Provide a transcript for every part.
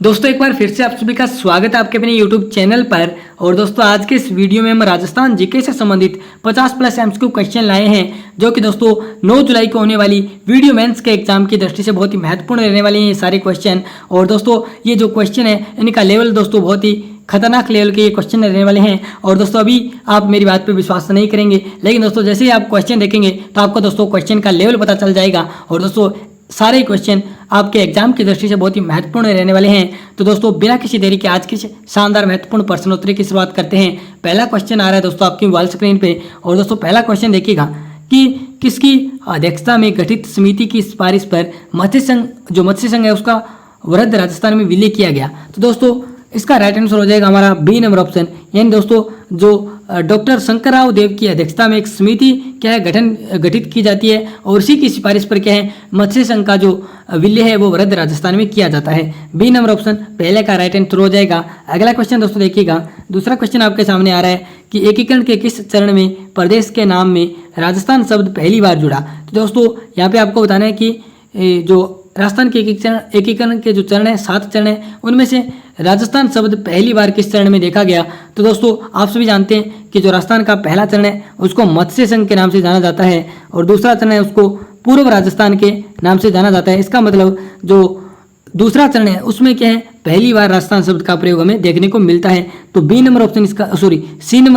दोस्तों एक बार फिर से आप सभी का स्वागत है आपके अपने YouTube चैनल पर। और दोस्तों आज के इस वीडियो में हम राजस्थान जीके से संबंधित 50+ एमसीक्यू क्वेश्चन लाए हैं, जो कि दोस्तों 9 जुलाई को होने वाली वीडियो मेंस के एग्जाम की दृष्टि से बहुत ही महत्वपूर्ण रहने वाले हैं ये सारे क्वेश्चन। और दोस्तों ये जो क्वेश्चन है इनका लेवल दोस्तों बहुत ही खतरनाक लेवल के ये क्वेश्चन रहने वाले हैं। और दोस्तों अभी आप मेरी बात पे विश्वास नहीं करेंगे, लेकिन दोस्तों जैसे ही आप क्वेश्चन देखेंगे तो आपको दोस्तों क्वेश्चन का लेवल पता चल जाएगा। और दोस्तों सारे क्वेश्चन आपके एग्जाम की दृष्टि से बहुत ही महत्वपूर्ण रहने वाले हैं। तो दोस्तों बिना किसी देरी के आज की शानदार महत्वपूर्ण प्रश्नोत्तरी की शुरुआत करते हैं। पहला क्वेश्चन आ रहा है दोस्तों आपकी मोबाइल स्क्रीन पे। और दोस्तों पहला क्वेश्चन देखिएगा कि किसकी अध्यक्षता में गठित समिति की सिफारिश पर मत्स्य संघ है उसका वृद्ध राजस्थान में विलय किया गया। तो दोस्तों इसका राइट आंसर हो जाएगा हमारा बी नंबर ऑप्शन, यानी दोस्तों जो डॉक्टर शंकर राव देव की अध्यक्षता में एक समिति क्या है गठित की जाती है, और उसी की सिफारिश पर क्या है मत्स्य संघ का जो विलय है वो वृद्ध राजस्थान में किया जाता है। बी नंबर ऑप्शन पहले का राइट आंसर हो जाएगा। अगला क्वेश्चन दोस्तों देखिएगा, दूसरा क्वेश्चन आपके सामने आ रहा है कि एकीकरण के किस चरण में प्रदेश के नाम में राजस्थान शब्द पहली बार जुड़ा। तो दोस्तों यहाँ पे आपको बताना है कि जो राजस्थान के एकीकरण के जो चरण है 7 चरण है, उनमें से राजस्थान शब्द पहली बार किस चरण में देखा गया। तो दोस्तों आप सभी जानते हैं कि जो राजस्थान का पहला चरण है उसको मत्स्य संघ के नाम से जाना जाता है, और दूसरा चरण है उसको पूर्व राजस्थान के नाम से जाना जाता है। इसका मतलब जो दूसरा चरण है उसमें क्या है पहली बार राजस्थान शब्द का प्रयोग हमें देखने को मिलता है। तो सी नंबर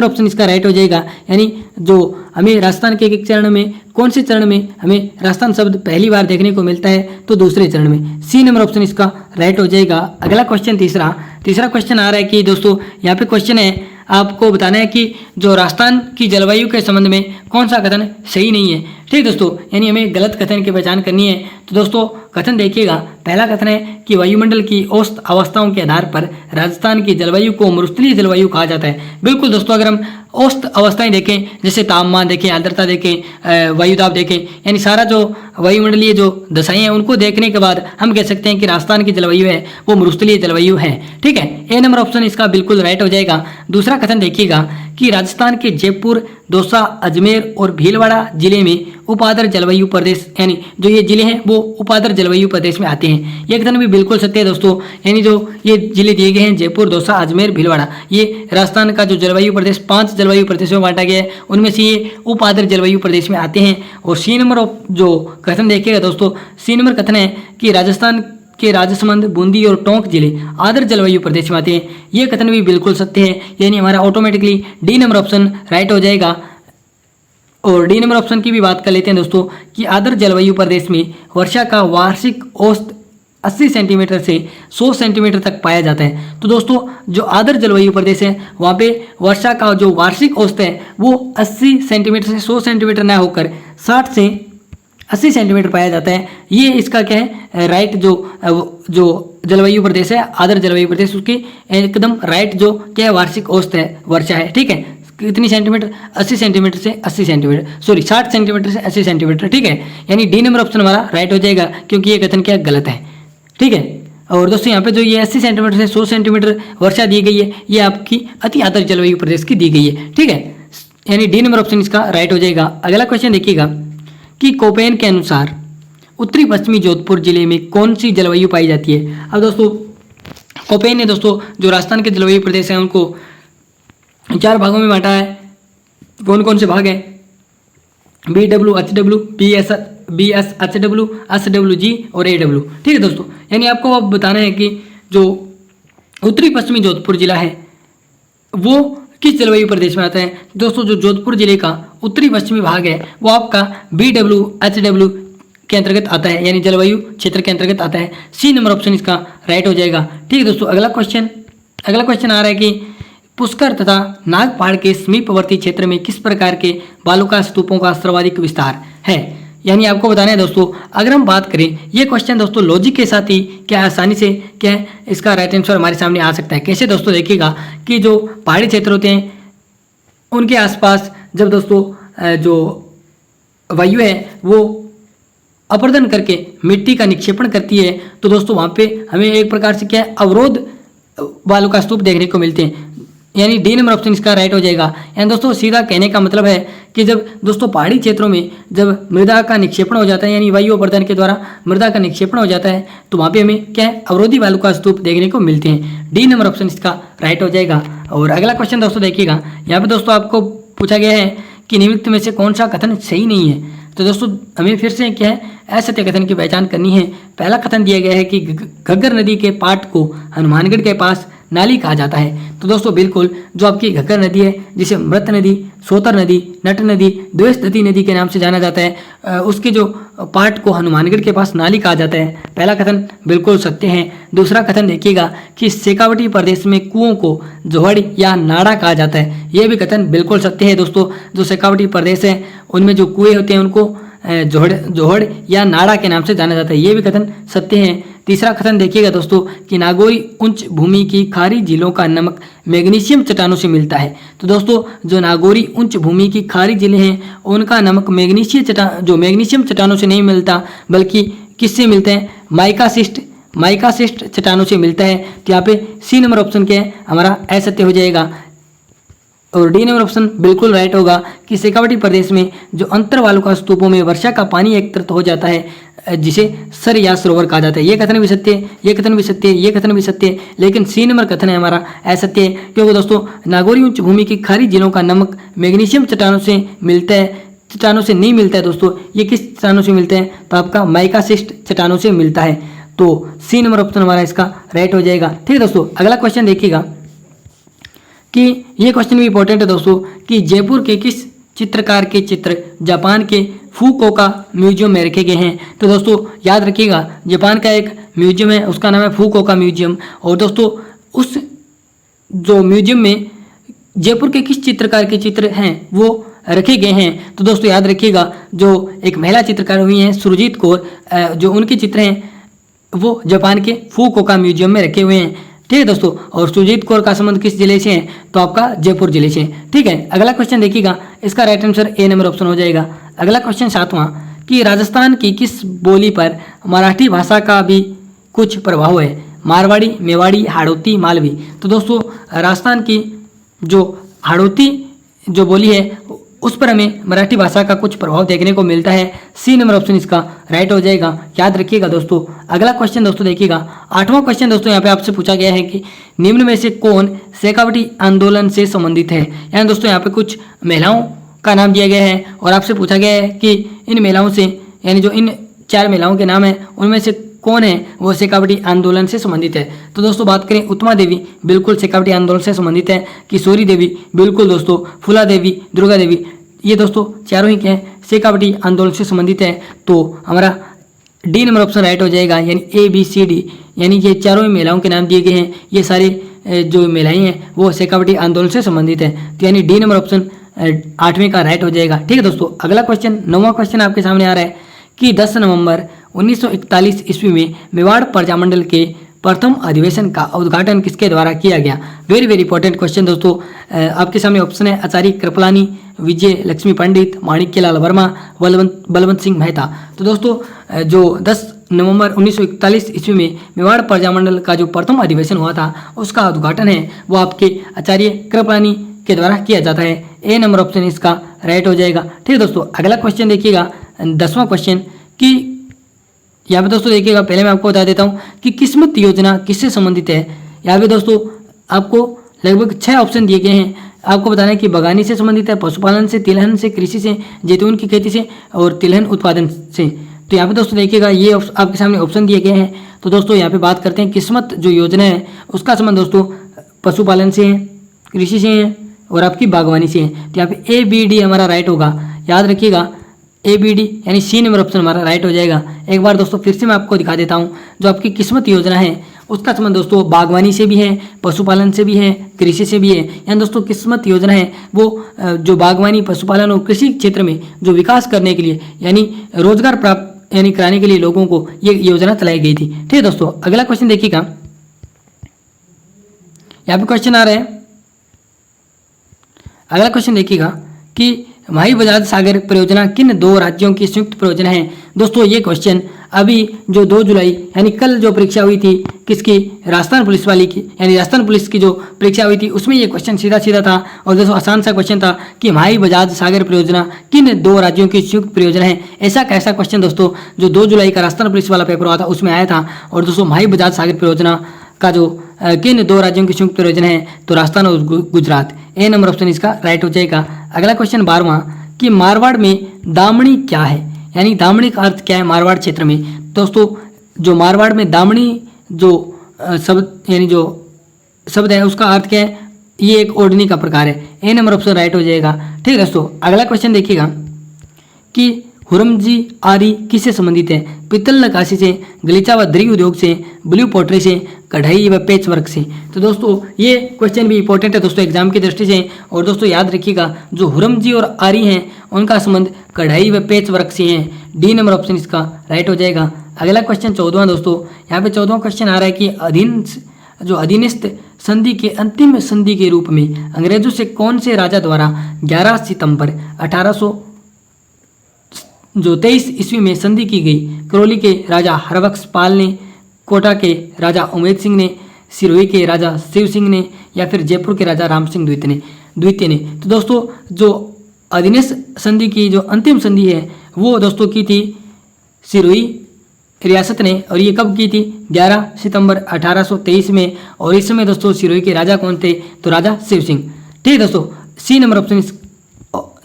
ऑप्शन इसका राइट हो जाएगा, यानी जो हमें राजस्थान के एक चरण में कौन से चरण में हमें राजस्थान शब्द पहली बार देखने को मिलता है, तो दूसरे चरण में। सी नंबर ऑप्शन इसका राइट हो जाएगा। अगला क्वेश्चन तीसरा क्वेश्चन आ रहा है कि दोस्तों यहाँ पे क्वेश्चन है आपको बताना है कि जो राजस्थान की जलवायु के संबंध में कौन सा कथन सही नहीं है। ठीक दोस्तों, यानी हमें गलत कथन की पहचान करनी है। तो दोस्तों कथन देखिएगा, पहला कथन है कि वायुमंडल की औसत अवस्थाओं के आधार पर राजस्थान की जलवायु को मरुस्थलीय जलवायु कहा जाता है। बिल्कुल दोस्तों, अगर हम औसत अवस्थाएं देखें जैसे तापमान देखें, आर्द्रता देखें, वायुदाब देखें, यानी सारा जो वायुमंडलीय जो दशाएं हैं उनको देखने के बाद हम कह सकते हैं कि राजस्थान की जलवायु है वो मरुस्थलीय जलवायु है। ठीक है, ए नंबर ऑप्शन इसका बिल्कुल राइट हो जाएगा। दूसरा कथन देखिएगा कि राजस्थान के जयपुर, दौसा, अजमेर और भीलवाड़ा जिले में उपादर जलवायु प्रदेश, यानी जो ये जिले हैं वो उपादर जलवायु प्रदेश में आते हैं। ये कथन भी बिल्कुल सत्य है दोस्तों, यानी जो ये जिले दिए गए हैं जयपुर, दौसा, अजमेर, भीलवाड़ा, ये राजस्थान का जो जलवायु प्रदेश 5 जलवायु प्रदेशों में बांटा गया है, उनमें से ये उपादर जलवायु प्रदेश में आते हैं। और सी नंबर जो कथन देखिएगा दोस्तों, सी नंबर कथन है कि राजस्थान के राजसमंद, बूंदी और टोंक जिले आदर जलवायु प्रदेश में आते हैं। ये कथन भी बिल्कुल सत्य है, यानी हमारा automatically D number option right हो जाएगा। और डी नंबर ऑप्शन की भी बात कर लेते हैं दोस्तों कि आदर जलवायु प्रदेश में वर्षा का वार्षिक औसत 80 सेंटीमीटर से 100 सेंटीमीटर तक पाया जाता है। तो दोस्तों जो आदर जलवायु प्रदेश है वहाँ पे वर्षा का जो वार्षिक औसत है वो 80 सेंटीमीटर से 100 सेंटीमीटर न होकर 60 से 80 सेंटीमीटर पाया जाता है। ये इसका क्या है राइट जो जलवायु प्रदेश है आदर जलवायु प्रदेश, उसकी एकदम राइट जो क्या है वार्षिक औसत है वर्षा है। ठीक है, कितनी सेंटीमीटर 80 सेंटीमीटर से 80 सेंटीमीटर 60 सेंटीमीटर से 80 सेंटीमीटर। ठीक है, यानी डी नंबर ऑप्शन हमारा राइट हो जाएगा, क्योंकि ये कथन क्या गलत है। ठीक है, और दोस्तों यहाँ पे जो ये 80 सेंटीमीटर से 100 सेंटीमीटर वर्षा दी गई है ये आपकी अति आदर जलवायु प्रदेश की दी गई है। ठीक है, यानी डी नंबर ऑप्शन इसका राइट हो जाएगा। अगला क्वेश्चन देखिएगा कि कोपेन के अनुसार उत्तरी पश्चिमी जोधपुर जिले में कौन सी जलवायु पाई जाती है। अब दोस्तों कोपेन ने दोस्तों जो राजस्थान के जलवायु प्रदेश हैं उनको 4 भागों में बांटा है। कौन कौन से भाग हैं? BW, HW, BS, HW, SWG और AW। ठीक है दोस्तों, यानी आपको अब बताना है कि जो उत्तरी पश्चिमी जोधपुर जिला है वो किस जलवायु प्रदेश में आता है। दोस्तों जो जोधपुर जिले का उत्तरी पश्चिमी भाग है वो आपका BW, HW के अंतर्गत आता है, यानी जलवायु क्षेत्र के अंतर्गत आता है। सी नंबर ऑप्शन इसका राइट हो जाएगा। ठीक है दोस्तों, अगला क्वेश्चन आ रहा है कि पुष्कर तथा नाग पहाड़ के समीपवर्ती क्षेत्र में किस प्रकार के बालुका स्तूपों का सर्वाधिक विस्तार है। यानी आपको बताना है दोस्तों, अगर हम बात करें ये क्वेश्चन दोस्तों लॉजिक के साथ ही क्या आसानी से क्या है इसका राइट आंसर हमारे सामने आ सकता है। कैसे दोस्तों देखिएगा कि जो पहाड़ी क्षेत्र होते हैं उनके आसपास जब दोस्तों जो वायु है वो अपर्दन करके मिट्टी का निक्षेपण करती है, तो दोस्तों वहाँ पे हमें एक प्रकार से क्या है अवरोध बालुका स्तूप देखने को मिलते हैं। यानी डी नंबर ऑप्शन इसका राइट हो जाएगा। यानी दोस्तों सीधा कहने का मतलब है कि जब दोस्तों पहाड़ी क्षेत्रों में जब मृदा का निक्षेपण हो जाता है, यानी वायु अपर्दन के द्वारा मृदा का निक्षेपण हो जाता है, तो वहाँ पे हमें क्या है, अवरोधी बालू का स्तूप देखने को मिलते हैं। डी नंबर ऑप्शन इसका राइट हो जाएगा। और अगला क्वेश्चन दोस्तों देखिएगा, यहाँ पे दोस्तों आपको पूछा गया है कि निम्नलिखित में से कौन सा कथन सही नहीं है। तो दोस्तों हमें फिर से क्या है, असत्य कथन की पहचान करनी है। पहला कथन दिया गया है कि घग्गर नदी के पाट को हनुमानगढ़ के पास नाली कहा जाता है। तो दोस्तों बिल्कुल जो आपकी घग्गर नदी है, जिसे मृत नदी, सोतर नदी, नट नदी, द्वेषदती नदी के नाम से जाना जाता है, उसके जो पाट को हनुमानगढ़ के पास नाली कहा जाता है। पहला कथन बिल्कुल सत्य है। दूसरा कथन देखिएगा कि शेखावटी प्रदेश में कुओं को जोहड़ या नाड़ा कहा जाता है। यह भी कथन बिल्कुल सत्य है दोस्तों। जो शेखावटी प्रदेश है उनमें जो कुएं होते हैं उनको जोहड़ या नाड़ा के नाम से जाना जाता है। ये भी कथन सत्य है। तीसरा कथन देखिएगा दोस्तों कि नागौरी उच्च भूमि की खारी झीलों का नमक मैग्नीशियम चट्टानों से मिलता है। तो दोस्तों जो नागौरी उच्च भूमि की खारी झीलें हैं उनका नमक मैग्नीशियम चट्टानों से नहीं मिलता, बल्कि किससे मिलता है, माइकासिस्ट चट्टानों से मिलता है। तो यहाँ पे सी नंबर ऑप्शन क्या है, हमारा असत्य हो जाएगा। और डी नंबर ऑप्शन बिल्कुल राइट होगा कि शेखावटी प्रदेश में जो अंतरवालुका स्तूपों में वर्षा का पानी एकत्रित हो जाता है, जिसे सर या सरोवर कहा जाता है। ये कथन भी सत्य है, ये कथन भी सत्य है, ये कथन भी सत्य है, लेकिन सी नंबर कथन है हमारा असत्य है, क्योंकि दोस्तों नागौरी उच्च भूमि की खारी झीलों का नमक मैग्नीशियम चट्टानों से मिलता है, चट्टानों से नहीं मिलता है दोस्तों। ये किस चट्टानों से मिलता है, तो आपका माइकासिस्ट चट्टानों से मिलता है। तो सी नंबर ऑप्शन हमारा इसका राइट हो जाएगा। ठीक है दोस्तों, अगला क्वेश्चन देखिएगा कि ये क्वेश्चन भी इंपॉर्टेंट है दोस्तों कि जयपुर के किस चित्रकार के चित्र जापान के फुकुओका म्यूजियम में रखे गए हैं। तो दोस्तों याद रखिएगा, जापान का एक म्यूजियम है, उसका नाम है फुकुओका म्यूजियम। और दोस्तों उस जो म्यूजियम में जयपुर के किस चित्रकार के चित्र हैं वो रखे गए हैं। तो दोस्तों याद रखिएगा, जो एक महिला चित्रकार हुई हैं सुरजीत कौर, जो उनके चित्र हैं वो जापान के फुकुओका म्यूजियम में रखे हुए हैं। ठीक है दोस्तों, और सुरजीत कौर का संबंध किस जिले से है, तो आपका जयपुर जिले से। ठीक है, अगला क्वेश्चन देखिएगा, इसका right answer A number option हो जाएगा। अगला क्वेश्चन 7वां कि राजस्थान की किस बोली पर मराठी भाषा का भी कुछ प्रभाव है, मारवाड़ी, मेवाड़ी, हाड़ौती, मालवी। तो दोस्तों राजस्थान की जो हाड़ौती जो बोली है उस पर हमें मराठी भाषा का कुछ प्रभाव देखने को मिलता है। सी नंबर ऑप्शन इसका राइट हो जाएगा, याद रखिएगा दोस्तों। अगला क्वेश्चन दोस्तों देखिएगा, 8वां क्वेश्चन दोस्तों यहाँ पे आपसे पूछा गया है कि निम्न में से कौन शेखावटी आंदोलन से संबंधित है। यानी दोस्तों यहाँ पे कुछ महिलाओं का नाम दिया गया है और आपसे पूछा गया है कि इन महिलाओं से, यानी जो इन 4 महिलाओं के नाम है उनमें से कौन है वो शेखावटी आंदोलन से संबंधित है। तो दोस्तों बात करें, उत्मा देवी बिल्कुल शेखावटी आंदोलन से संबंधित है, किशोरी देवी बिल्कुल दोस्तों, फूला देवी, दुर्गा देवी, ये दोस्तों चारों ही क्या है, शेखावटी आंदोलन से संबंधित है। तो हमारा डी नंबर ऑप्शन राइट हो जाएगा, यानी ABCD, यानी ये चारों ही महिलाओं के नाम दिए गए हैं। ये सारे जो महिलाएं हैं वो शेखावटी आंदोलन से संबंधित है। तो यानी डी नंबर ऑप्शन 8वें का राइट हो जाएगा। ठीक है दोस्तों, अगला क्वेश्चन 9वां क्वेश्चन आपके सामने आ रहा है कि 10 नवंबर 1941 ईस्वी में मेवाड़ प्रजामंडल के प्रथम अधिवेशन का उद्घाटन किसके द्वारा किया गया। वेरी वेरी इंपॉर्टेंट क्वेश्चन दोस्तों। आपके सामने ऑप्शन है आचार्य कृपलानी, विजय लक्ष्मी पंडित, माणिक्यलाल वर्मा, बलवंत सिंह मेहता। तो दोस्तों जो 10 नवंबर 1941 ईस्वी में मेवाड़ प्रजामंडल का जो प्रथम अधिवेशन हुआ था उसका उद्घाटन है वो आपके आचार्य कृपलानी के द्वारा किया जाता है। ए नंबर ऑप्शन इसका राइट हो जाएगा। ठीक है दोस्तों, अगला क्वेश्चन देखिएगा, 10वां क्वेश्चन कि यहाँ पे दोस्तों देखिएगा, पहले मैं आपको बता देता हूँ कि किस्मत योजना किससे संबंधित है। यहाँ पे दोस्तों आपको लगभग 6 ऑप्शन दिए गए हैं। आपको बताना है कि बागानी से संबंधित है, पशुपालन से, तिलहन से, कृषि से, जैतून की खेती से और तिलहन उत्पादन से। तो यहाँ पे दोस्तों देखिएगा ये आपके सामने ऑप्शन दिए गए हैं। तो दोस्तों यहाँ पे बात करते हैं किस्मत जो योजना है उसका संबंध दोस्तों पशुपालन से है, कृषि से है और आपकी बागवानी से है। तो यहाँ पे ABD हमारा राइट होगा, याद रखिएगा ABD, यानी सी नंबर ऑप्शन हमारा राइट हो जाएगा। एक बार दोस्तों फिर से मैं आपको दिखा देता हूँ, जो आपकी किस्मत योजना है उसका संबंध दोस्तों बागवानी से भी है, पशुपालन से भी है, कृषि से भी है। यानी दोस्तों किस्मत योजना है वो जो बागवानी, पशुपालन और कृषि क्षेत्र में जो विकास करने के लिए, यानी रोजगार प्राप्त यानी कराने के लिए लोगों को ये योजना चलाई गई थी। ठीक है दोस्तों, अगला क्वेश्चन देखिएगा, यहाँ पे क्वेश्चन आ रहा है, अगला क्वेश्चन देखिएगा कि माही बजाज सागर परियोजना किन 2 राज्यों की संयुक्त परियोजना है। दोस्तों ये क्वेश्चन अभी जो 2 जुलाई यानी कल जो परीक्षा हुई थी किसकी, राजस्थान पुलिस वाली की, यानी राजस्थान पुलिस की जो परीक्षा हुई थी उसमें ये क्वेश्चन सीधा सीधा था और दोस्तों आसान सा क्वेश्चन था कि माही बजाज सागर परियोजना किन 2 राज्यों की संयुक्त परियोजना है। ऐसा कैसा क्वेश्चन दोस्तों जो 2 जुलाई का राजस्थान पुलिस वाला पेपर हुआ था उसमें आया था। और दोस्तों माही बजाज सागर परियोजना का जो किन 2 राज्यों की संयुक्त परियोजना है, तो राजस्थान और गुजरात। ए नंबर ऑप्शन इसका राइट हो जाएगा। अगला क्वेश्चन 12वां कि मारवाड़ में दामनी क्या है, यानी दामनी का अर्थ क्या है मारवाड़ क्षेत्र में। दोस्तों जो मारवाड़ में दामनी जो शब्द यानी जो शब्द है उसका अर्थ क्या है, ये एक ओढ़नी का प्रकार है। ए नंबर ऑप्शन राइट हो जाएगा। ठीक है दोस्तों, अगला क्वेश्चन देखिएगा कि हुरमजी आरी किससे संबंधित है, पीतल नक्काशी से, गलीचा व दरी उद्योग से, ब्लू पॉटरी से, कढ़ाई व पेच वर्क से। तो दोस्तों ये क्वेश्चन भी इंपॉर्टेंट है दोस्तों एग्जाम की दृष्टि से। और दोस्तों याद रखिएगा जो हुरमजी और आरी हैं उनका संबंध कढ़ाई व पेच वर्क से है। डी नंबर ऑप्शन इसका राइट हो जाएगा। अगला क्वेश्चन 14वां दोस्तों, यहाँ पे 14वां क्वेश्चन आ रहा है कि अधीनस्थ संधि के अंतिम संधि के रूप में अंग्रेजों से कौन से राजा द्वारा 11 सितंबर 1823 ईस्वी में संधि की गई। करौली के राजा हरबख्श पाल ने, कोटा के राजा उमेद सिंह ने, सिरोही के राजा शिव सिंह ने, या फिर जयपुर के राजा राम सिंह द्वितीय ने। तो दोस्तों जो अधीनस्थ संधि की जो अंतिम संधि है वो दोस्तों की थी सिरोही रियासत ने, और ये कब की थी 11 सितंबर 1823 में। और इस समय दोस्तों सिरोही के राजा कौन थे, तो राजा शिव सिंह। ठीक है दोस्तों, सी नंबर ऑप्शन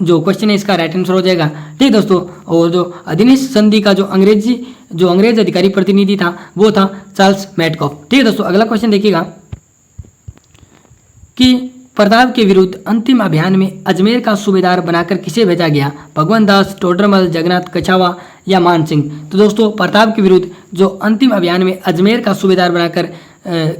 जो क्वेश्चन है इसका राइट आंसर हो जाएगा। ठीक है दोस्तों, और जो अधीनस्थ संधि का जो अंग्रेज अधिकारी प्रतिनिधि था वो था चार्ल्स मैडकॉफ। ठीक है दोस्तों, अगला क्वेश्चन देखिएगा कि प्रताप के विरुद्ध अंतिम अभियान में अजमेर का सूबेदार बनाकर किसे भेजा गया, भगवान दास, टोडरमल, जगन्नाथ कछावा या मान सिंह। तो दोस्तों प्रताप के विरुद्ध जो अंतिम अभियान में अजमेर का सूबेदार बनाकर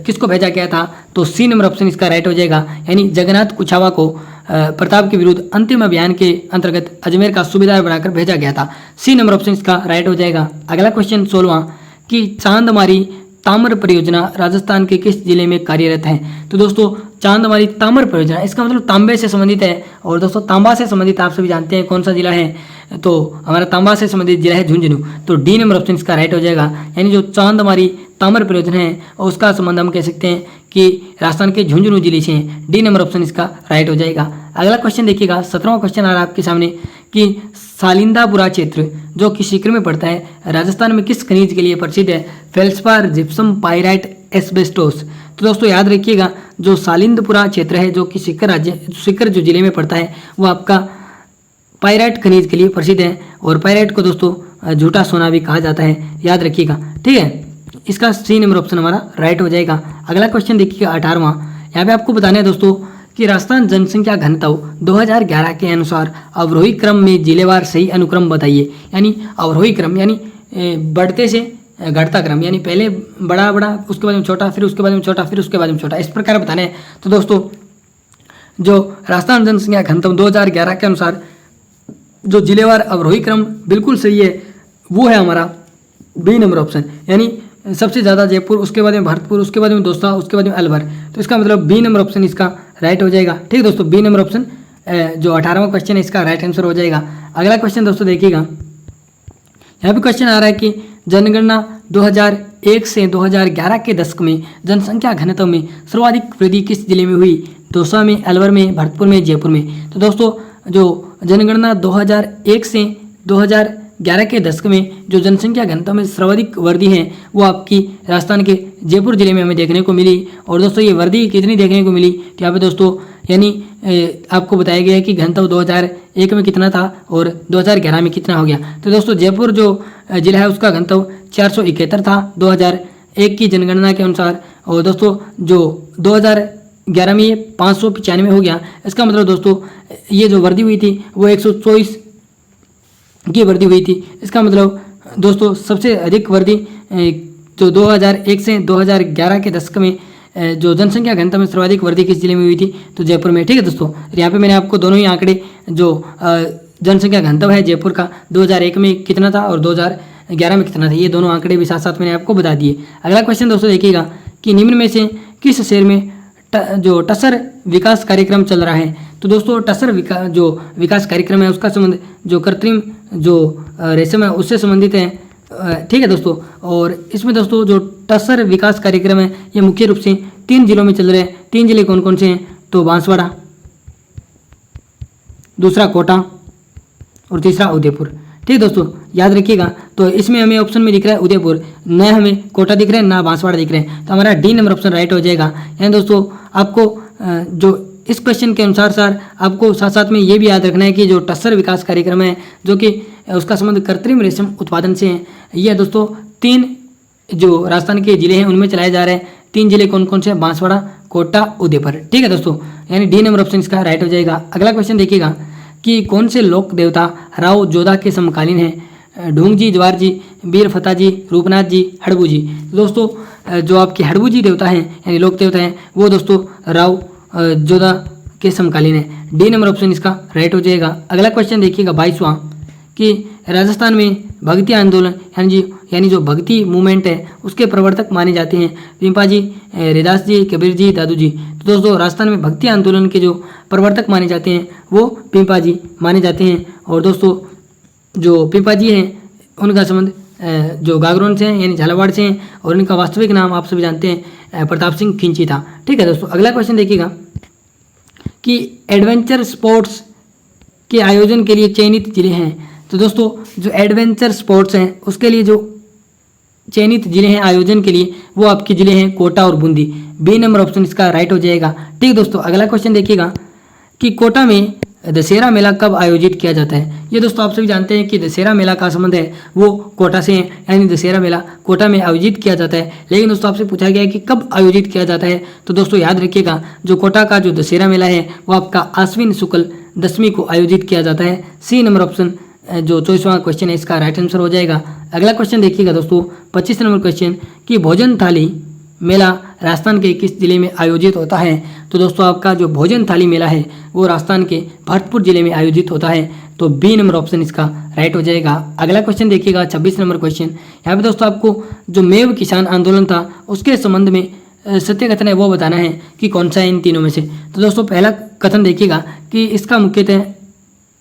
किसको भेजा गया था, तो सी नंबर ऑप्शन इसका राइट हो जाएगा, यानी जगन्नाथ कुछावा को प्रताप के विरुद्ध अंतिम अभियान के अंतर्गत अजमेर का सूबेदार बनाकर भेजा गया था। सी नंबर ऑप्शन इसका राइट हो जाएगा। अगला क्वेश्चन 16वां कि चांदमारी ताम्र परियोजना राजस्थान के किस जिले में कार्यरत है। तो दोस्तों चांदमारी ताम्र परियोजना इसका मतलब तांबे से संबंधित है। और दोस्तों तांबा से संबंधित आप सभी जानते हैं कौन सा जिला है, तो हमारा तांबा से संबंधित जिला है झुंझुनू। तो डी नंबर ऑप्शन इसका राइट हो जाएगा, यानी जो चांदमारी ताम्र परियोजना है और उसका संबंध हम कह सकते हैं कि राजस्थान के झुंझुनू जिले से है। डी नंबर ऑप्शन इसका राइट हो जाएगा। अगला क्वेश्चन देखिएगा, 17वां क्वेश्चन आ रहा है आपके सामने कि सालिंदापुरा क्षेत्र जो कि सीकर में पड़ता है राजस्थान में किस खनिज के लिए प्रसिद्ध है, फेल्सपार, जिप्सम, पाइराइट, एस्बेस्टोस। तो दोस्तों याद रखिएगा जो सालिंदपुरा क्षेत्र है जो कि सीकर जो जिले में पड़ता है वो आपका पाइराइट खनिज के लिए प्रसिद्ध है। और पाइराइट को दोस्तों झूठा सोना भी कहा जाता है, याद रखिएगा। ठीक है, इसका सी नंबर ऑप्शन हमारा राइट हो जाएगा। अगला क्वेश्चन देखिएगा 18वां, यहाँ पे आपको बताना है दोस्तों कि राजस्थान जनसंख्या घनत्व 2011 के अनुसार अवरोही क्रम में जिलेवार सही अनुक्रम बताइए। यानी अवरोही क्रम यानी बढ़ते से घटता क्रम, यानी पहले बड़ा उसके बाद में छोटा, फिर उसके बाद में छोटा, फिर उसके बाद में छोटा, इस प्रकार बताना है। तो दोस्तों जो राजस्थान जनसंख्या घनत्व 2011 के अनुसार जो जिलेवार अवरोही क्रम बिल्कुल सही है वो है हमारा बी नंबर ऑप्शन, यानी सबसे ज़्यादा जयपुर, उसके बाद में भरतपुर, उसके बाद में दौसा, उसके बाद में अलवर। तो इसका मतलब बी नंबर ऑप्शन इसका राइट हो जाएगा। ठीक है दोस्तों, बी नंबर ऑप्शन जो 18वां क्वेश्चन है इसका राइट आंसर हो जाएगा। अगला क्वेश्चन दोस्तों देखिएगा, यहाँ पे क्वेश्चन आ रहा है कि जनगणना 2001 से 2011 के दशक में जनसंख्या घनत्व में सर्वाधिक वृद्धि किस जिले में हुई, दौसा में, अलवर में, भरतपुर में, जयपुर में। तो दोस्तों जो जनगणना 2001 से 2011 के दशक में जो जनसंख्या घनत्व में सर्वाधिक वृद्धि है वो आपकी राजस्थान के जयपुर जिले में हमें देखने को मिली। और दोस्तों ये वृद्धि कितनी देखने को मिली, तो यहाँ पे दोस्तों यानी आपको बताया गया है कि घनत्व 2001 में कितना था और 2011 में कितना हो गया। तो दोस्तों जयपुर जो जिला है उसका घनत्व 471 था 2001 की जनगणना के अनुसार। और दोस्तों जो 2011 में ये 595 हो गया। इसका मतलब दोस्तों ये जो वृद्धि हुई थी वो 124 की वृद्धि हुई थी। इसका मतलब दोस्तों सबसे अधिक वृद्धि जो 2001 से 2011 के दशक में जो जनसंख्या घनत्व में सर्वाधिक वृद्धि किस जिले में हुई थी, तो जयपुर में। ठीक है दोस्तों, यहाँ पे मैंने आपको दोनों ही आंकड़े जो जनसंख्या घनत्व है जयपुर का 2001 में कितना था और 2011 में कितना था, ये दोनों आंकड़े भी साथ साथ मैंने आपको बता दिए। अगला क्वेश्चन दोस्तों देखिएगा कि निम्न में से किस शहर में जो टसर विकास कार्यक्रम चल रहा है। तो दोस्तों टसर विकास कार्यक्रम है उसका संबंध जो कृत्रिम जो रेशम है उससे संबंधित है। ठीक है दोस्तों। और इसमें दोस्तों जो टसर विकास कार्यक्रम है ये मुख्य रूप से 3 जिलों में चल रहे हैं। 3 जिले कौन कौन से हैं? तो बांसवाड़ा, दूसरा कोटा और तीसरा उदयपुर। ठीक है दोस्तों, याद रखिएगा। तो इसमें हमें ऑप्शन में दिख रहा है उदयपुर, न हमें कोटा दिख रहा है ना बांसवाड़ा दिख रहे हैं, तो हमारा डी नंबर ऑप्शन राइट हो जाएगा। यानी दोस्तों आपको जो इस क्वेश्चन के अनुसार सर आपको साथ साथ में ये भी याद रखना है कि जो टस्सर विकास कार्यक्रम है जो कि उसका संबंध कृत्रिम रेशम उत्पादन से है, यह दोस्तों 3 जो राजस्थान के जिले हैं उनमें चलाए जा रहे हैं। 3 जिले कौन कौन से हैं? बांसवाड़ा, कोटा, उदयपुर। ठीक है दोस्तों, यानी डी नंबर ऑप्शन इसका राइट हो जाएगा। अगला क्वेश्चन देखिएगा कि कौन से लोक देवता राव जोधा के समकालीन हैं? ढूंग जी, जवार जी, वीर फता जी, रूपनाथ जी, हड़बू जी। दोस्तों जो आपके हड़बू जी देवता हैं यानी लोक देवता हैं वो दोस्तों राव जोधा के समकालीन है। डी नंबर ऑप्शन इसका राइट हो जाएगा। अगला क्वेश्चन देखिएगा 22वां कि राजस्थान में भक्ति आंदोलन यानी जो भक्ति मूवमेंट है उसके प्रवर्तक माने जाते हैं पिंपा जी, रैदास जी, कबीर जी, दादू जी। तो दोस्तों राजस्थान में भक्ति आंदोलन के जो प्रवर्तक माने जाते हैं वो पिंपा जी माने जाते हैं। और दोस्तों जो पिंपा जी हैं उनका संबंध जो गागरोन से हैं यानी झालावाड़ से हैं और उनका वास्तविक नाम आप सभी जानते हैं प्रताप सिंह खिंची था। ठीक है दोस्तों, अगला क्वेश्चन देखिएगा कि एडवेंचर स्पोर्ट्स के आयोजन के लिए चयनित जिले हैं। तो दोस्तों जो एडवेंचर स्पोर्ट्स हैं उसके लिए जो चयनित जिले हैं आयोजन के लिए वो आपके जिले हैं कोटा और बूंदी। बी नंबर ऑप्शन इसका राइट हो जाएगा। ठीक है दोस्तों, अगला क्वेश्चन देखिएगा कि कोटा में दशहरा मेला कब आयोजित किया जाता है? ये दोस्तों आप सभी जानते हैं कि दशहरा मेला का संबंध है वो कोटा से है, यानी दशहरा मेला कोटा में आयोजित किया जाता है। लेकिन दोस्तों आपसे पूछा गया है कि कब आयोजित किया जाता है, तो दोस्तों याद रखिएगा जो कोटा का जो दशहरा मेला है वो आपका आश्विन शुक्ल दशमी को आयोजित किया जाता है। सी नंबर ऑप्शन जो 24वां क्वेश्चन है इसका राइट आंसर हो जाएगा। अगला क्वेश्चन देखिएगा दोस्तों 25 नंबर क्वेश्चन कि भोजन थाली मेला राजस्थान के किस जिले में आयोजित होता है? तो दोस्तों आपका जो भोजन थाली मेला है वो राजस्थान के भरतपुर जिले में आयोजित होता है। तो बी नंबर ऑप्शन इसका राइट हो जाएगा। अगला क्वेश्चन देखिएगा 26 नंबर क्वेश्चन। यहाँ पे दोस्तों आपको जो मेव किसान आंदोलन था उसके संबंध में सत्य कथन है वो बताना है कि कौन सा है इन तीनों में से। तो दोस्तों पहला कथन देखिएगा कि इसका मुख्यतः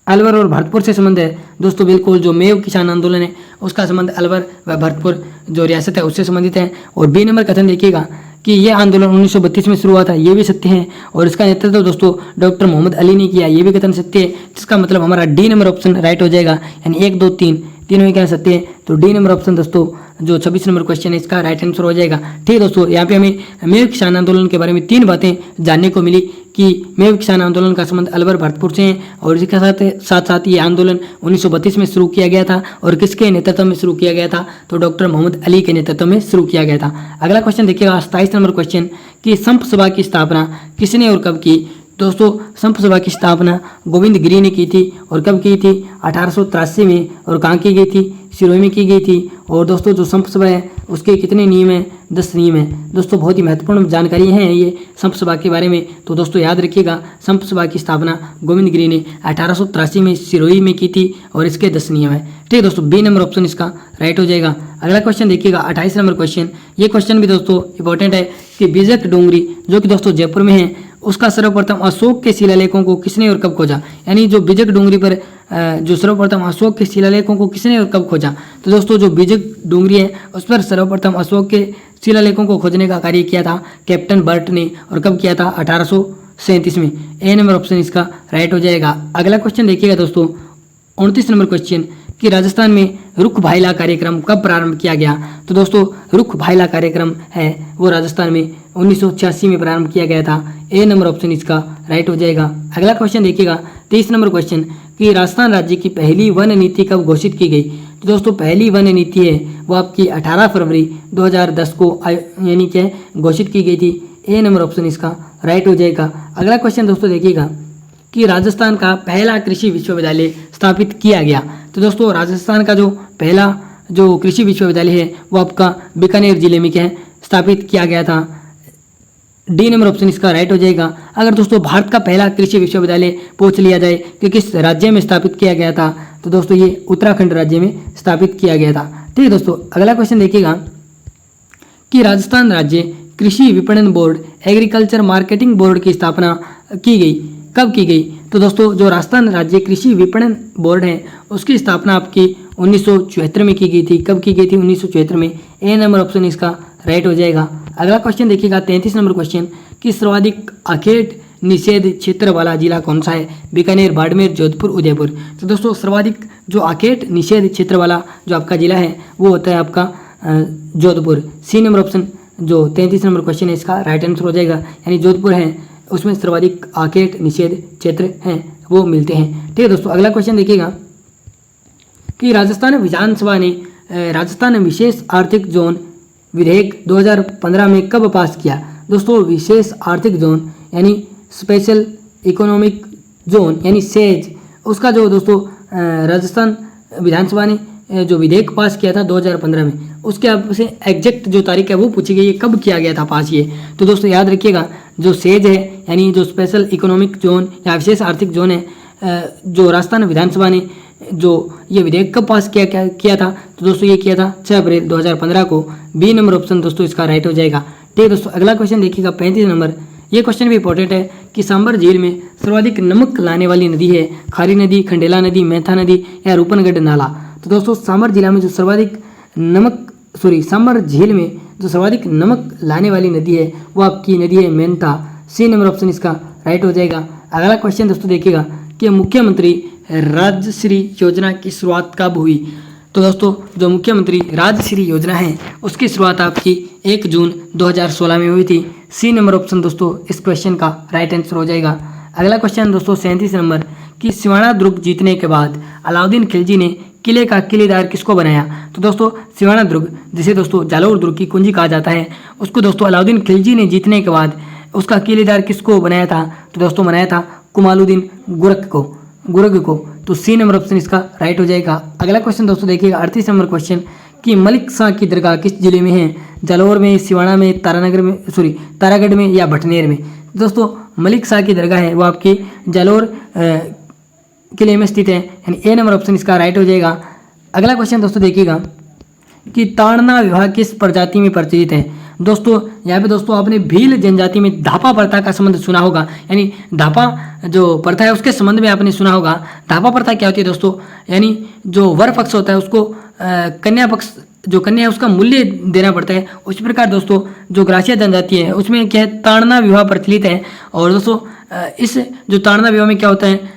अलवर और भरतपुर से संबंध है। दोस्तों बिल्कुल जो मेव किसान आंदोलन है उसका संबंध अलवर व भरतपुर जो रियासत है उससे संबंधित है। और बी नंबर कथन देखिएगा कि यह आंदोलन 1932 में शुरू हुआ था, ये भी सत्य है। और इसका नेतृत्व दोस्तों डॉक्टर मोहम्मद अली ने किया, ये भी कथन सत्य है। जिसका मतलब हमारा डी नंबर ऑप्शन राइट हो जाएगा, यानी 1, 2, 3 तीनों में क्या सत्य है। तो डी नंबर ऑप्शन दोस्तों जो 26 नंबर क्वेश्चन है इसका राइट आंसर हो जाएगा। ठीक है दोस्तों, यहाँ पे हमें मेव किसान आंदोलन के बारे में 3 बातें जानने को मिली कि मेव किसान आंदोलन का संबंध अलवर भरतपुर से है और इसके साथ साथ ये आंदोलन 1932 में शुरू किया गया था और किसके नेतृत्व में शुरू किया गया था? तो डॉक्टर मोहम्मद अली के नेतृत्व में शुरू किया गया था। अगला क्वेश्चन देखिएगा 27 नंबर क्वेश्चन कि संप सभा की स्थापना किसने और कब की? दोस्तों संप सभा की स्थापना गोविंद गिरी ने की थी और कब की थी? 1883 में। और कहाँ की गई थी? सिरोही में की गई थी। और दोस्तों जो संप सभा है उसके कितने नियम हैं? 10 नियम हैं। दोस्तों बहुत ही महत्वपूर्ण जानकारी है ये संप सभा के बारे में। तो दोस्तों याद रखिएगा संप सभा की स्थापना गोविंद गिरी ने 1883 में सिरोही में की थी और इसके 10 नियम है। ठीक है दोस्तों, बी नंबर ऑप्शन इसका राइट हो जाएगा। अगला क्वेश्चन देखिएगा 28 नंबर क्वेश्चन। ये क्वेश्चन भी दोस्तों इंपॉर्टेंट है कि बिजक डोंगरी जो कि दोस्तों जयपुर में है उसका सर्वप्रथम अशोक के शिलालेखों को किसने और कब खोजा? यानी जो बिजक डोंगरी पर जो सर्वप्रथम अशोक के शिलालेखों को किसने और कब खोजा? तो दोस्तों जो बिजक डोंगरी है उस पर सर्वप्रथम अशोक के शिलालेखों को खोजने का कार्य किया था कैप्टन बर्ट ने। और कब किया था? 1837 में। ए नंबर ऑप्शन इसका राइट हो जाएगा। अगला क्वेश्चन देखिएगा दोस्तों 29 नंबर क्वेश्चन कि राजस्थान में रुख भाईला कार्यक्रम कब प्रारंभ किया गया? तो दोस्तों रुख भाईला कार्यक्रम है वो राजस्थान में 1986 में प्रारंभ किया गया था। ए नंबर ऑप्शन इसका राइट हो जाएगा। अगला क्वेश्चन देखिएगा 23 नंबर क्वेश्चन कि राजस्थान राज्य की पहली वन नीति कब घोषित की गई? तो दोस्तों पहली वन नीति है वो आपकी 18 फरवरी 2010 को यानी क्या घोषित की गई थी। ए नंबर ऑप्शन इसका राइट हो जाएगा। अगला क्वेश्चन दोस्तों देखिएगा कि राजस्थान का पहला कृषि विश्वविद्यालय स्थापित किया गया। तो दोस्तों राजस्थान का जो पहला जो कृषि विश्वविद्यालय है वो आपका बीकानेर जिले में क्या है स्थापित किया गया था। डी नंबर ऑप्शन इसका राइट हो जाएगा। अगर दोस्तों भारत का पहला कृषि विश्वविद्यालय पूछ लिया जाए कि किस राज्य में स्थापित किया गया था तो दोस्तों ये उत्तराखंड राज्य में स्थापित किया गया था। ठीक है दोस्तों, अगला क्वेश्चन देखिएगा कि राजस्थान राज्य कृषि विपणन बोर्ड एग्रीकल्चर मार्केटिंग बोर्ड की स्थापना की गई, कब की गई? तो दोस्तों जो राजस्थान राज्य कृषि विपणन बोर्ड है उसकी स्थापना आपकी 1974 में की गई थी। कब की गई थी? 1974 में। ए नंबर ऑप्शन इसका राइट हो जाएगा। अगला क्वेश्चन देखिएगा 33 नंबर क्वेश्चन कि सर्वाधिक अखेट निषेध क्षेत्र वाला जिला कौन सा है? बीकानेर, बाड़मेर, जोधपुर, उदयपुर। तो दोस्तों सर्वाधिक जो अखेट निषेध क्षेत्र वाला जो आपका जिला है वो होता है आपका जोधपुर। सी नंबर ऑप्शन जो 33 नंबर क्वेश्चन है इसका राइट आंसर हो जाएगा। यानी जोधपुर है उसमें सर्वाधिक अखेट निषेध क्षेत्र हैं वो मिलते हैं। ठीक है दोस्तों, अगला क्वेश्चन देखिएगा कि राजस्थान विधानसभा ने राजस्थान विशेष आर्थिक जोन विधेयक 2015 में कब पास किया? दोस्तों विशेष आर्थिक जोन यानी स्पेशल इकोनॉमिक जोन यानी सेज, उसका जो दोस्तों राजस्थान विधानसभा ने जो विधेयक पास किया था 2015 में, उसके आपसे एग्जैक्ट जो तारीख है वो पूछी गई है, कब किया गया था पास ये। तो दोस्तों याद रखिएगा जो सेज है यानी जो स्पेशल इकोनॉमिक जोन या विशेष आर्थिक जोन है, जो राजस्थान विधानसभा ने जो ये विधेयक कब पास किया था? तो दोस्तों ये किया था 6 अप्रैल 2015 को। बी नंबर ऑप्शन दोस्तों इसका राइट हो जाएगा। ठीक है दोस्तों, अगला क्वेश्चन देखिएगा 35 नंबर। ये क्वेश्चन भी इंपॉर्टेंट है कि सांबर झील में सर्वाधिक नमक लाने वाली नदी है खारी नदी, खंडेला नदी, मैथा नदी या रूपनगढ़ नाला। तो दोस्तों सांबर जिला में जो सर्वाधिक सांबर झील में जो सर्वाधिक नमक लाने वाली नदी है वो आपकी नदी है मेंथा। सी नंबर ऑप्शन इसका राइट हो जाएगा। अगला क्वेश्चन दोस्तों देखिएगा कि मुख्यमंत्री राजश्री योजना की शुरुआत कब हुई? तो दोस्तों जो मुख्यमंत्री राजश्री योजना है उसकी शुरुआत आपकी 1 जून 2016 में हुई थी। सी नंबर ऑप्शन दोस्तों इस क्वेश्चन का राइट आंसर हो जाएगा। अगला क्वेश्चन दोस्तों 37 नंबर कि सिवाना दुर्ग जीतने के बाद अलाउद्दीन खिलजी ने किले का किलेदार किसको बनाया? तो दोस्तों सिवाना दुर्ग जिसे दोस्तों जालौर दुर्ग की कुंजी कहा जाता है, उसको दोस्तों अलाउद्दीन खिलजी ने जीतने के बाद उसका किलेदार किसको बनाया था? तो दोस्तों बनाया था कुमालुद्दीन गुरग को। तो सी नंबर ऑप्शन इसका राइट हो जाएगा। अगला क्वेश्चन दोस्तों देखिएगा 38 नंबर क्वेश्चन कि मलिक शाह की दरगाह किस जिले में है? जालौर में, सिवाना में, तारागढ़ में या भटनेर में? दोस्तों मलिक शाह की दरगाह है वो आपकी जालौर किले में स्थित है, यानी ए नंबर ऑप्शन इसका राइट हो जाएगा। अगला क्वेश्चन दोस्तों देखिएगा कि ताड़ना विवाह किस प्रजाति में प्रचलित है? दोस्तों यहाँ पे दोस्तों आपने भील जनजाति में धापा प्रथा का संबंध सुना होगा, यानी धापा जो प्रथा है उसके संबंध में आपने सुना होगा। धापा प्रथा क्या होती है दोस्तों? यानी जो वर पक्ष होता है उसको कन्या पक्ष जो कन्या है उसका मूल्य देना पड़ता है। उस प्रकार दोस्तों जो ग्रासीय जनजाति है उसमें क्या है ताड़ना विवाह प्रचलित है। और दोस्तों इस जो ताड़ना विवाह में क्या होता है,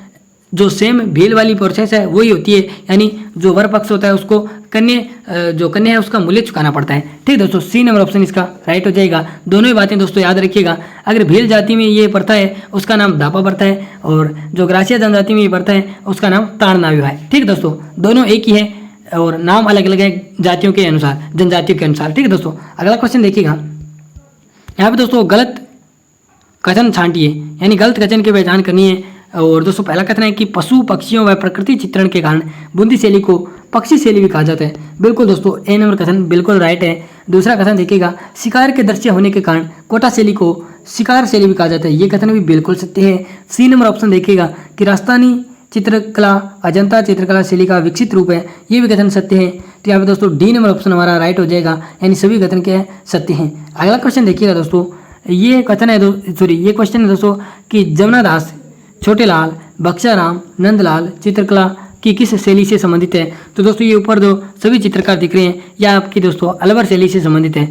जो सेम भील वाली प्रोसेस है वही होती है, यानी जो वर पक्ष होता है उसको कन्या है उसका मूल्य चुकाना पड़ता है। ठीक दोस्तों, सी नंबर ऑप्शन इसका राइट हो जाएगा। दोनों ही बातें दोस्तों याद रखिएगा। अगर भील जाति में ये प्रथा है उसका नाम धापा प्रथा है, और जो ग्रासीय जनजाति में ये प्रथा है उसका नाम ताड़ना विवाह है। ठीक दोस्तों, दोनों एक ही है और नाम अलग अलग है जातियों के अनुसार, जनजातियों के अनुसार। ठीक है दोस्तों, अगला क्वेश्चन देखिएगा। यहाँ पे दोस्तों गलत कथन छांटिए, यानी गलत कथन की पहचान करनी है। और दोस्तों पहला कथन है कि पशु पक्षियों व प्रकृति चित्रण के कारण बूंदी शैली को पक्षी शैली भी कहा जाता है। बिल्कुल दोस्तों ए नंबर कथन बिल्कुल राइट है। दूसरा कथन देखिएगा, शिकार के दृश्य होने के कारण कोटा शैली को शिकार शैली भी कहा जाता है। ये कथन भी बिल्कुल सत्य है। सी नंबर ऑप्शन देखिएगा कि राजस्थानी चित्रकला अजंता चित्रकला शैली का विकसित रूप है, ये भी कथन सत्य है। तो यहाँ पे दोस्तों डी नंबर ऑप्शन हमारा राइट हो जाएगा, यानी सभी कथन क्या है सत्य हैं। अगला क्वेश्चन देखिएगा दोस्तों, ये कथन है ये क्वेश्चन है दोस्तों कि जमुना दास, छोटेलाल, बक्साराम, नंदलाल चित्रकला की किस शैली से संबंधित है? तो दोस्तों ये ऊपर जो सभी चित्रकार दिख रहे हैं या आपकी दोस्तों अलवर शैली से संबंधित है।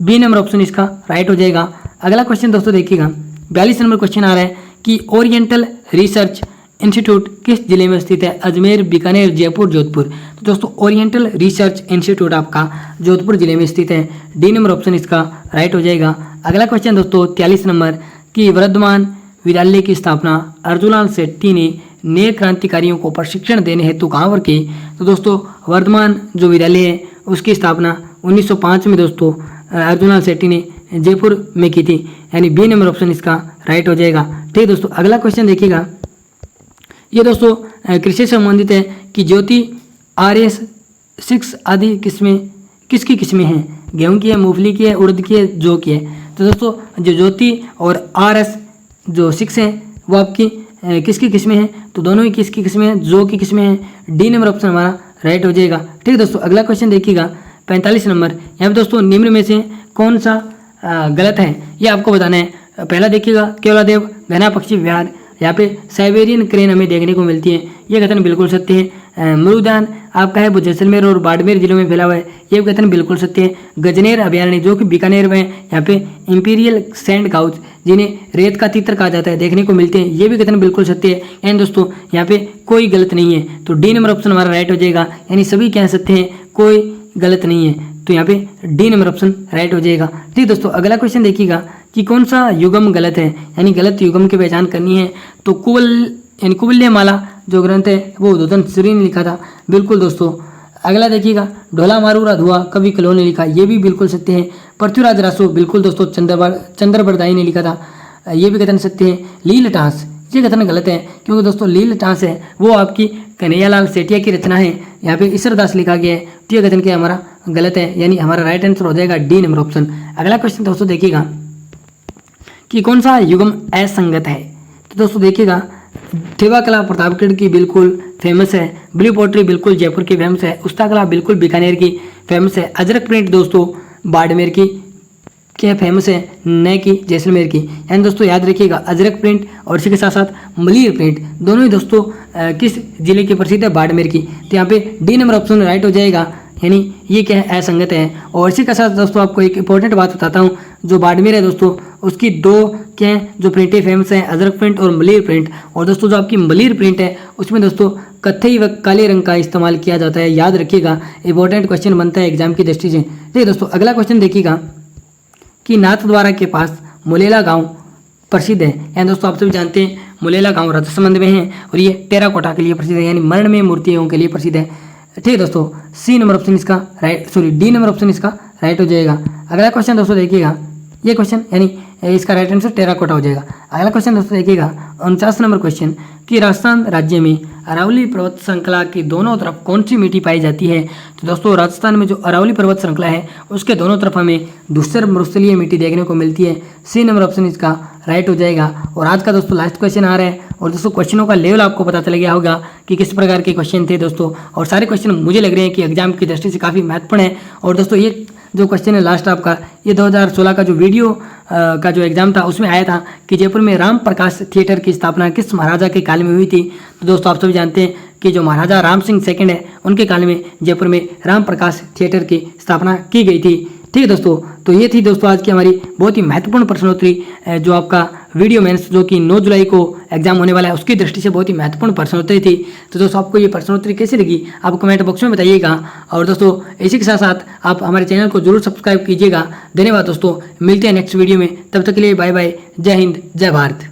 बी नंबर ऑप्शन इसका राइट हो जाएगा। अगला क्वेश्चन दोस्तों देखिएगा 42 नंबर क्वेश्चन आ रहा है कि ओरिएंटल रिसर्च इंस्टीट्यूट किस जिले में स्थित है? अजमेर, बीकानेर, जयपुर, जोधपुर। तो दोस्तों ओरिएंटल रिसर्च इंस्टीट्यूट आपका जोधपुर जिले में स्थित है। डी नंबर ऑप्शन इसका राइट हो जाएगा। अगला क्वेश्चन दोस्तों 43 नंबर कि वर्धमान विद्यालय की स्थापना अर्जुनलाल शेट्टी ने नए क्रांतिकारियों को प्रशिक्षण देने हेतु कहाँ पर की? तो दोस्तों वर्धमान जो विद्यालय है उसकी स्थापना 1905 में दोस्तों अर्जुनलाल शेट्टी ने जयपुर में की थी, यानी बी नंबर ऑप्शन इसका राइट हो जाएगा। ठीक दोस्तों, अगला क्वेश्चन देखिएगा। ये दोस्तों कृषि से संबंधित है कि ज्योति, RS 6 आदि किस्में किसकी किस्में हैं? गेहूं की है, मूंगफली की है, उड़द की है, जौ की है। तो दोस्तों जो ज्योति और RS जो 6 है वो आपकी किसकी किस्में हैं? तो दोनों ही किसकी किस्में हैं? जौ की किस्में हैं। डी नंबर ऑप्शन हमारा राइट हो जाएगा। ठीक दोस्तों, अगला क्वेश्चन देखिएगा 45 नंबर। यहाँ पे दोस्तों निम्न में से कौन सा गलत है ये आपको बताना है। पहला देखिएगा केवलादेव घना पक्षी विहार यहाँ पे साइबेरियन क्रेन हमें देखने को मिलती है, ये कथन बिल्कुल सत्य है। मृदान आपका है वो जैसलमेर और बाड़मेर जिलों में फैला हुआ है, ये कथन बिल्कुल सत्य है। गजनेर अभयारण्य जो कि बीकानेर में है, यहाँ पे इंपीरियल सैंड काउच जिन्हें रेत का तीतर कहा जाता है देखने को मिलते हैं, ये भी कथन बिल्कुल सत्य है। यानी दोस्तों यहाँ पे कोई गलत नहीं है, तो डी नंबर ऑप्शन हमारा राइट हो जाएगा। यानी सभी कह सकते हैं कोई गलत नहीं है, तो यहाँ पे डी नंबर ऑप्शन राइट हो जाएगा। ठीक दोस्तों, अगला क्वेश्चन देखिएगा कि कौन सा युगम गलत है, यानी गलत युगम की पहचान करनी है। तो कुवल्यमाला जो ग्रंथ है वो उद्बोधन श्री ने लिखा था, बिल्कुल दोस्तों। अगला देखिएगा ढोला मारूरा धुआ कवि कलो ने लिखा, ये भी बिल्कुल सत्य है। पृथ्वीराज रासो बिल्कुल दोस्तों चंद्रबरदाई ने लिखा था, ये भी कथन सत्य है। लील टांस ये कथन गलत है, क्योंकि दोस्तों लील टांस है वो आपकी कन्हैयालाल सेठिया की रचना है, यहाँ पे ईश्वरदास लिखा गया है, तो ये कथन क्या हमारा गलत है, यानी हमारा राइट आंसर हो जाएगा डी नंबर ऑप्शन। अगला क्वेश्चन दोस्तों देखिएगा कि कौन सा युगम असंगत है। तो दोस्तों देखिएगा ठेवा कला प्रतापगढ़ की बिल्कुल फेमस है, ब्लू पोट्री बिल्कुल जयपुर की फेमस है, उस्ता कला बिल्कुल बीकानेर की फेमस है, अजरक प्रिंट दोस्तों बाड़मेर की क्या फेमस है, न कि जैसलमेर की। यानी दोस्तों याद रखिएगा अजरक प्रिंट और इसी के साथ साथ मलीर प्रिंट दोनों ही दोस्तों किस जिले की प्रसिद्ध है, बाड़मेर की। तो यहाँ पे डी नंबर ऑप्शन राइट हो जाएगा, यानी ये क्या है असंगत है। और इसी के साथ दोस्तों आपको एक इंपॉर्टेंट बात बताता हूँ, जो बाड़मेर है दोस्तों उसकी दो क्या है जो प्रिंटें फेमस हैं, अजरक प्रिंट और मलीर प्रिंट। और दोस्तों जो आपकी मलीर प्रिंट है उसमें दोस्तों कत्थई व काले रंग का इस्तेमाल किया जाता है, याद रखिएगा, इंपॉर्टेंट क्वेश्चन बनता है एग्जाम की दृष्टि से। देखिए दोस्तों अगला क्वेश्चन देखिएगा कि नाथद्वारा के पास मुलेला गांव प्रसिद्ध है। यानी दोस्तों आप सभी जानते हैं मुलेला गांव राजसमंद में है और ये टेराकोटा के लिए प्रसिद्ध है, यानी मरण में मूर्तियों के लिए प्रसिद्ध है। ठीक है दोस्तों, सी नंबर ऑप्शन इसका right, sorry D number option इसका राइट हो जाएगा। अगला क्वेश्चन दोस्तों देखिएगा, ये क्वेश्चन यानी इसका राइट आंसर टेराकोटा हो जाएगा। अगला क्वेश्चन दोस्तों देखिएगा 49 नंबर क्वेश्चन कि राजस्थान राज्य में अरावली पर्वत श्रृंखला की दोनों तरफ कौन सी मिट्टी पाई जाती है। तो दोस्तों राजस्थान में जो अरावली पर्वत श्रृंखला है उसके दोनों तरफ हमें धूसर मरुस्थलीय मिट्टी देखने को मिलती है, सी नंबर ऑप्शन इसका राइट हो जाएगा। और आज का दोस्तों लास्ट क्वेश्चन आ रहा है, और दोस्तों क्वेश्चनों का लेवल आपको पता चल गया होगा कि किस प्रकार के क्वेश्चन थे दोस्तों, और सारे क्वेश्चन मुझे लग रहे हैं कि एग्जाम की दृष्टि से काफ़ी महत्वपूर्ण है। और दोस्तों ये जो क्वेश्चन है लास्ट आपका, ये 2016 का जो वीडियो का जो एग्जाम था उसमें आया था कि जयपुर में राम प्रकाश थिएटर की स्थापना किस महाराजा के काल में हुई थी। तो दोस्तों आप सभी जानते हैं कि जो महाराजा राम सिंह सेकंड है उनके काल में जयपुर में राम प्रकाश थिएटर की स्थापना की गई थी। ठीक है दोस्तों, तो ये थी दोस्तों आज की हमारी बहुत ही महत्वपूर्ण प्रश्नोत्तरी जो आपका वीडियो मेंस जो कि 9 जुलाई को एग्जाम होने वाला है उसकी दृष्टि से बहुत ही महत्वपूर्ण प्रश्नोत्तरी थी। तो दोस्तों आपको ये प्रश्नोत्तरी कैसी लगी आप कमेंट बॉक्स में बताइएगा, और दोस्तों इसी के साथ साथ आप हमारे चैनल को जरूर सब्सक्राइब कीजिएगा। धन्यवाद दोस्तों, मिलते हैं नेक्स्ट वीडियो में, तब तक के लिए बाय बाय, जय हिंद जय भारत।